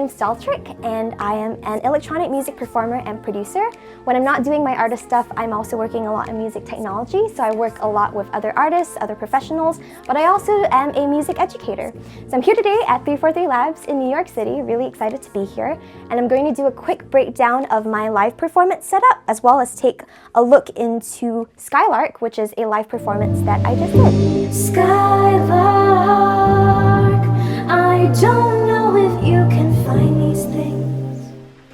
name's dolltr, and I am an electronic music performer and producer. When I'm not doing my artist stuff, I'm also working a lot in music technology, so I work a lot with other artists, other professionals, but I also am a music educator. So I'm here today at 343 Labs in New York City, really excited to be here, and I'm going to do a quick breakdown of my live performance setup, as well as take a look into Skylark, which is a live performance that I just did. Skylark, I don't know if you can find these things.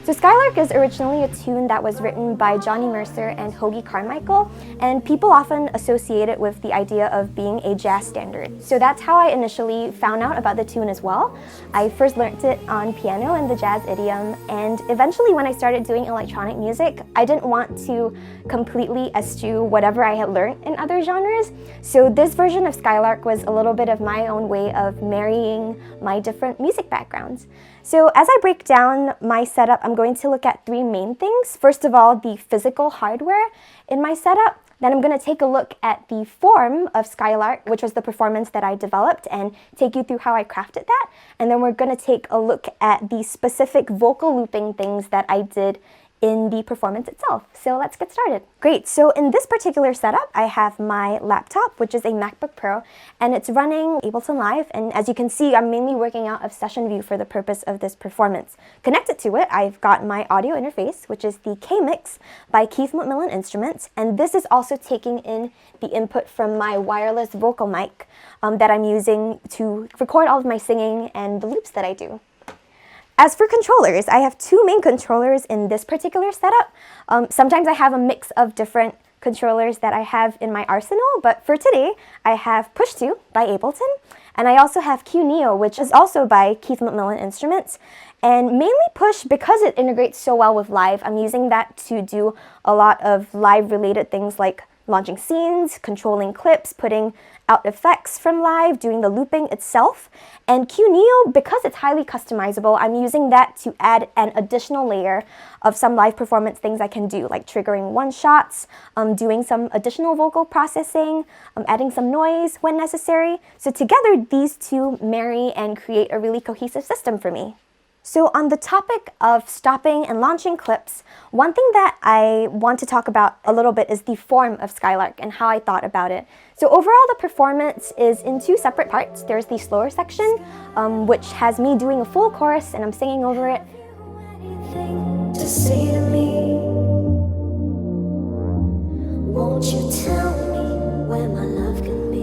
So Skylark is originally a tune that was written by Johnny Mercer and Hoagy Carmichael, and people often associate it with the idea of being a jazz standard. So that's how I initially found out about the tune as well. I first learned it on piano and the jazz idiom, and eventually when I started doing electronic music, I didn't want to completely eschew whatever I had learned in other genres. So this version of Skylark was a little bit of my own way of marrying my different music backgrounds. So as I break down my setup, I'm going to look at three main things. First of all, the physical hardware in my setup. Then I'm going to take a look at the form of Skylark, which was the performance that I developed, and take you through how I crafted that. And then we're going to take a look at the specific vocal looping things that I did in the performance itself. So let's get started. Great, so in this particular setup, I have my laptop, which is a MacBook Pro, and it's running Ableton Live, and as you can see, I'm mainly working out of Session View for the purpose of this performance. Connected to it, I've got my audio interface, which is the K-Mix by Keith Macmillan Instruments, and this is also taking in the input from my wireless vocal mic that I'm using to record all of my singing and the loops that I do. As for controllers, I have two main controllers in this particular setup. Sometimes I have a mix of different controllers that I have in my arsenal, but for today, I have Push 2 by Ableton, and I also have Q Neo, which is also by Keith Macmillan Instruments. And mainly Push, because it integrates so well with Live, I'm using that to do a lot of Live-related things like launching scenes, controlling clips, putting out effects from Live, doing the looping itself. And Q Neo, because it's highly customizable, I'm using that to add an additional layer of some live performance things I can do, like triggering one-shots, doing some additional vocal processing, adding some noise when necessary. So together, these two marry and create a really cohesive system for me. So on the topic of stopping and launching clips, one thing that I want to talk about a little bit is the form of Skylark and how I thought about it. So overall, the performance is in two separate parts. There's the slower section, which has me doing a full chorus and I'm singing over it. Anything to say to me? Won't you tell me where my love can be?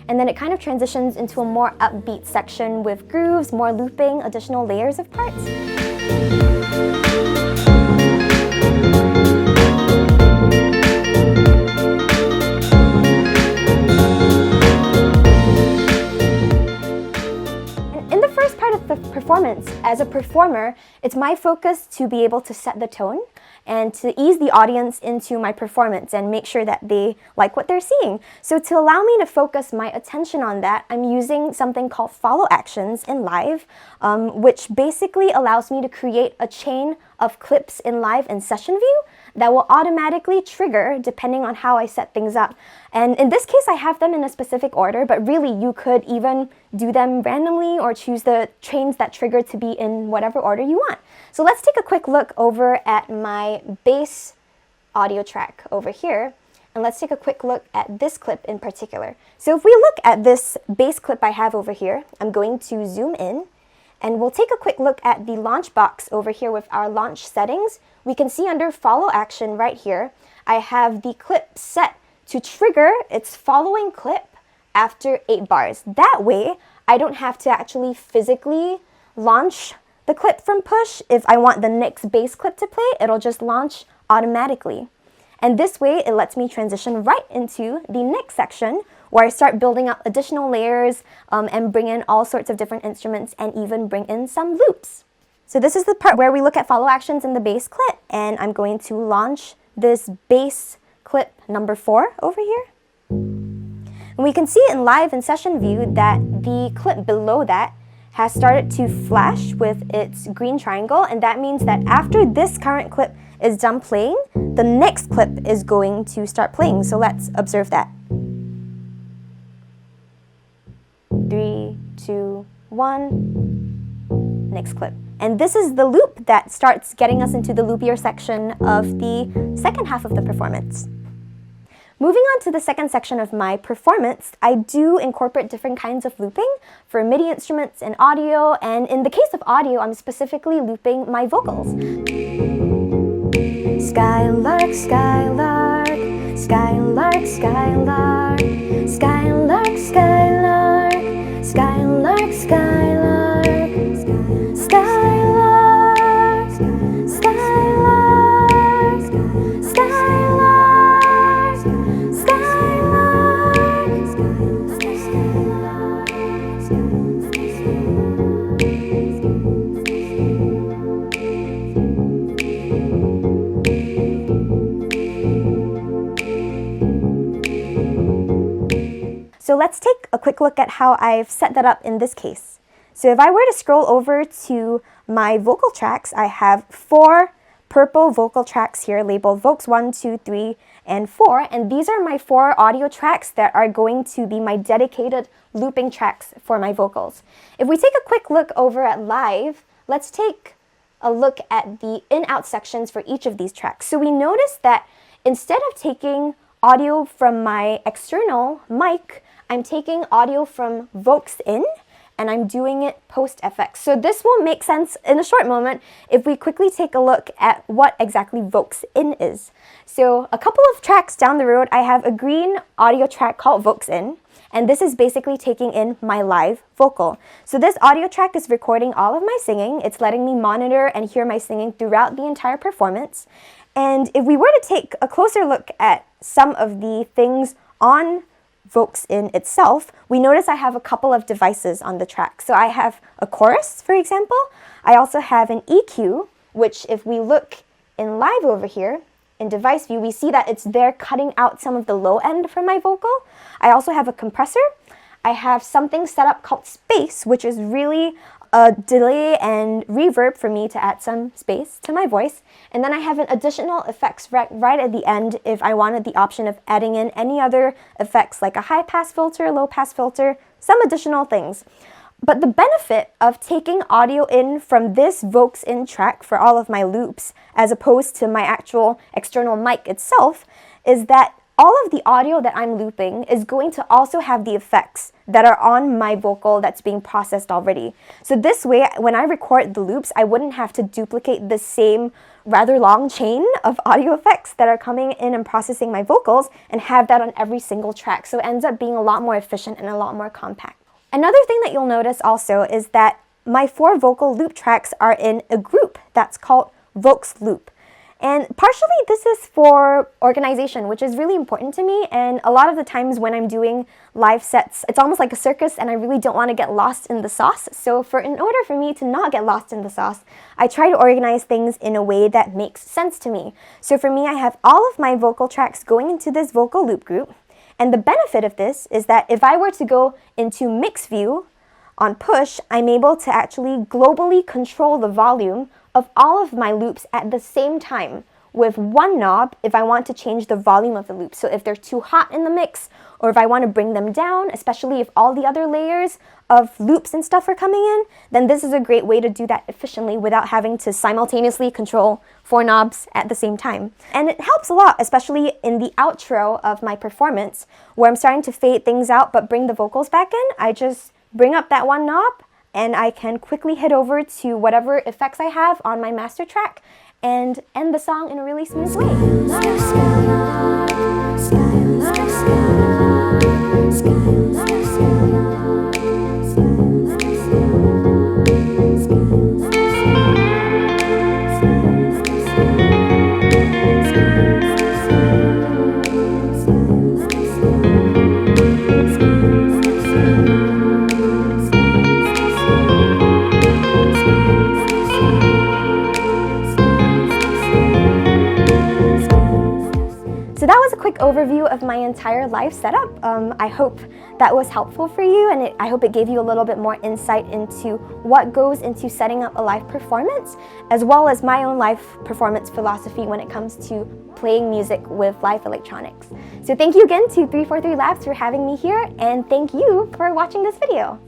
And then it kind of transitions into a more upbeat section with grooves, more looping, additional layers of parts. In the first part of the performance, as a performer, it's my focus to be able to set the tone and to ease the audience into my performance and make sure that they like what they're seeing. So to allow me to focus my attention on that, I'm using something called follow actions in Live, which basically allows me to create a chain of clips in Live and Session View that will automatically trigger depending on how I set things up. And in this case, I have them in a specific order, but really you could even do them randomly or choose the chains that trigger to be in whatever order you want. So let's take a quick look over at my bass audio track over here, and let's take a quick look at this clip in particular. So if we look at this bass clip I have over here, I'm going to zoom in, and we'll take a quick look at the launch box over here with our launch settings. We can see under follow action right here, I have the clip set to trigger its following clip after 8 bars. That way, I don't have to actually physically launch the clip from Push. If I want the next bass clip to play, it'll just launch automatically. And this way, it lets me transition right into the next section where I start building up additional layers and bring in all sorts of different instruments and even bring in some loops. So this is the part where we look at follow actions in the bass clip, and I'm going to launch this bass clip number 4 over here. And we can see in Live and Session View that the clip below that has started to flash with its green triangle, and that means that after this current clip is done playing, the next clip is going to start playing. So let's observe that. 3, 2, 1. next clip. And this is the loop that starts getting us into the loopier section of the second half of the performance. Moving on to the second section of my performance, I do incorporate different kinds of looping for MIDI instruments and audio, and in the case of audio, I'm specifically looping my vocals. Skylark, skylark, skylark, skylark, skylark, skylark, skylark, skylark, skylark, skylark, So let's take a quick look at how I've set that up in this case. So if I were to scroll over to my vocal tracks, I have 4 purple vocal tracks here labeled Vocals 1, 2, 3, and 4. And these are my 4 audio tracks that are going to be my dedicated looping tracks for my vocals. If we take a quick look over at live, let's take a look at the in-out sections for each of these tracks. So we notice that instead of taking audio from my external mic, I'm taking audio from Vocals in, and I'm doing it post-FX. So this will make sense in a short moment if we quickly take a look at what exactly Vocals in is. So a couple of tracks down the road, I have a green audio track called Vocals in, and this is basically taking in my live vocal. So this audio track is recording all of my singing. It's letting me monitor and hear my singing throughout the entire performance. And if we were to take a closer look at some of the things on Vocals in itself, we notice I have a couple of devices on the track. So I have a chorus, for example. I also have an EQ, which if we look in live over here, in device view, we see that it's there cutting out some of the low end from my vocal. I also have a compressor. I have something set up called space, which is really a delay and reverb for me to add some space to my voice. And then I have an additional effects right at the end if I wanted the option of adding in any other effects like a high pass filter, low pass filter, some additional things. But the benefit of taking audio in from this Vocals in track for all of my loops, as opposed to my actual external mic itself, is that all of the audio that I'm looping is going to also have the effects that are on my vocal that's being processed already. So this way, when I record the loops, I wouldn't have to duplicate the same rather long chain of audio effects that are coming in and processing my vocals and have that on every single track. So it ends up being a lot more efficient and a lot more compact. Another thing that you'll notice also is that my 4 vocal loop tracks are in a group that's called Vocals Loop. And partially this is for organization, which is really important to me. And a lot of the times when I'm doing live sets, it's almost like a circus and I really don't want to get lost in the sauce. So in order for me to not get lost in the sauce, I try to organize things in a way that makes sense to me. So for me, I have all of my vocal tracks going into this vocal loop group. And the benefit of this is that if I were to go into mix view on push, I'm able to actually globally control the volume of all of my loops at the same time with one knob if I want to change the volume of the loop. So if they're too hot in the mix, or if I want to bring them down, especially if all the other layers of loops and stuff are coming in, then this is a great way to do that efficiently without having to simultaneously control 4 knobs at the same time. And it helps a lot, especially in the outro of my performance, where I'm starting to fade things out but bring the vocals back in. I just bring up that one knob and I can quickly head over to whatever effects I have on my master track and end the song in a really smooth way. So that was a quick overview of my entire live setup. I hope that was helpful for you, and I hope it gave you a little bit more insight into what goes into setting up a live performance, as well as my own live performance philosophy when it comes to playing music with live electronics. So thank you again to 343 Labs for having me here, and thank you for watching this video.